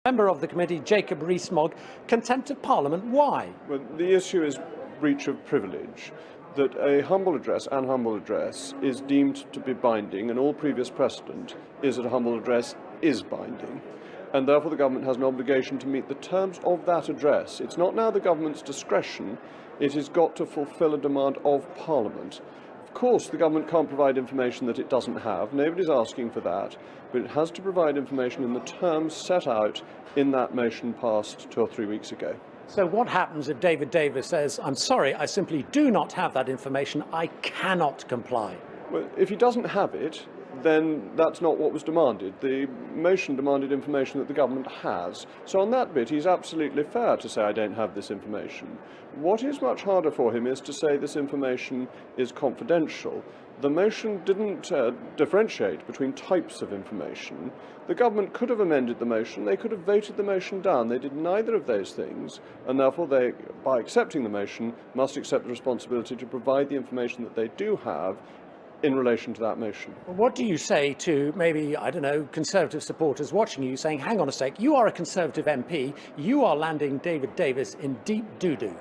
Member of the committee, Jacob Rees Mogg, contempt of Parliament. Why? Well, the issue is breach of privilege. That a humble address is deemed to be binding, and all previous precedent is that a humble address is binding. And therefore the government has an obligation to meet the terms of that address. It's not now the government's discretion, it has got to fulfil a demand of Parliament. Of course, the government can't provide information that it doesn't have. Nobody's asking for that. But it has to provide information in the terms set out in that motion passed 2 or 3 weeks ago. So what happens if David Davis says, I'm sorry, I simply do not have that information, I cannot comply? Well, if he doesn't have it, then that's not what was demanded. The motion demanded information that the government has. So on that bit, he's absolutely fair to say, I don't have this information. What is much harder for him is to say this information is confidential. The motion didn't differentiate between types of information. The government could have amended the motion, they could have voted the motion down. They did neither of those things, and therefore they, by accepting the motion, must accept the responsibility to provide the information that they do have in relation to that motion. What do you say to maybe, I don't know, Conservative supporters watching you saying, hang on a sec, you are a Conservative MP, you are landing David Davis in deep doo-doo?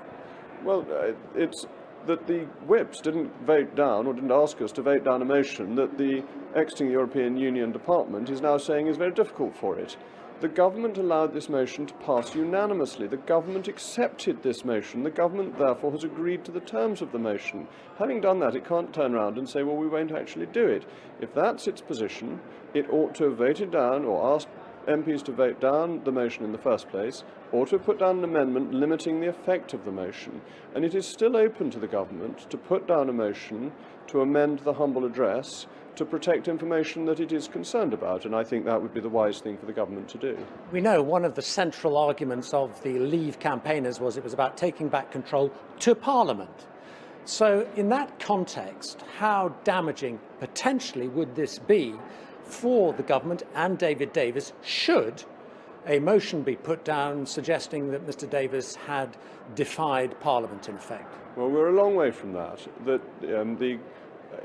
Well, it's that the whips didn't vote down, or didn't ask us to vote down a motion that the exiting European Union department is now saying is very difficult for it. The government allowed this motion to pass unanimously. The government accepted this motion. The government, therefore, has agreed to the terms of the motion. Having done that, it can't turn around and say, well, we won't actually do it. If that's its position, it ought to have voted down or asked MPs to vote down the motion in the first place, or to have put down an amendment limiting the effect of the motion. And it is still open to the government to put down a motion to amend the humble address to protect information that it is concerned about, and I think that would be the wise thing for the government to do. We know one of the central arguments of the Leave campaigners was it was about taking back control to Parliament. So in that context, how damaging potentially would this be for the government and David Davis should a motion be put down suggesting that Mr. Davis had defied Parliament in effect? Well, we're a long way from that. The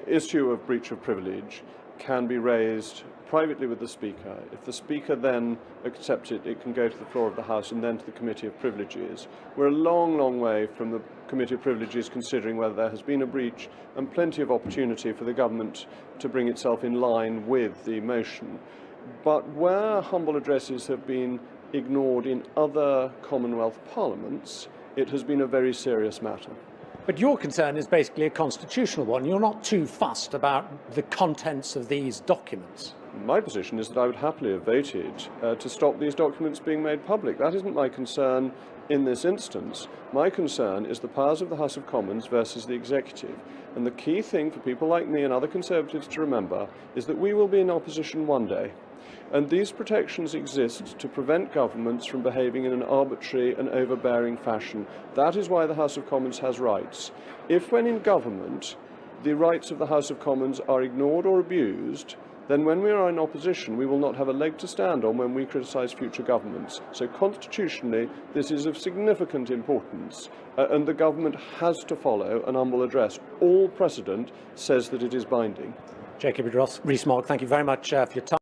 issue of breach of privilege can be raised privately with the Speaker. If the Speaker then accepts it, it can go to the floor of the House and then to the Committee of Privileges. We're a long, long way from the Committee of Privileges considering whether there has been a breach, and plenty of opportunity for the government to bring itself in line with the motion. But where humble addresses have been ignored in other Commonwealth parliaments, it has been a very serious matter. But your concern is basically a constitutional one. You're not too fussed about the contents of these documents. My position is that I would happily have voted to stop these documents being made public. That isn't my concern in this instance. My concern is the powers of the House of Commons versus the executive. And the key thing for people like me and other Conservatives to remember is that we will be in opposition one day. And these protections exist to prevent governments from behaving in an arbitrary and overbearing fashion. That is why the House of Commons has rights. If, when in government, the rights of the House of Commons are ignored or abused, then when we are in opposition, we will not have a leg to stand on when we criticise future governments. So constitutionally, this is of significant importance, and the government has to follow an humble address. All precedent says that it is binding. Jacob Rees Mogg, thank you very much for your time.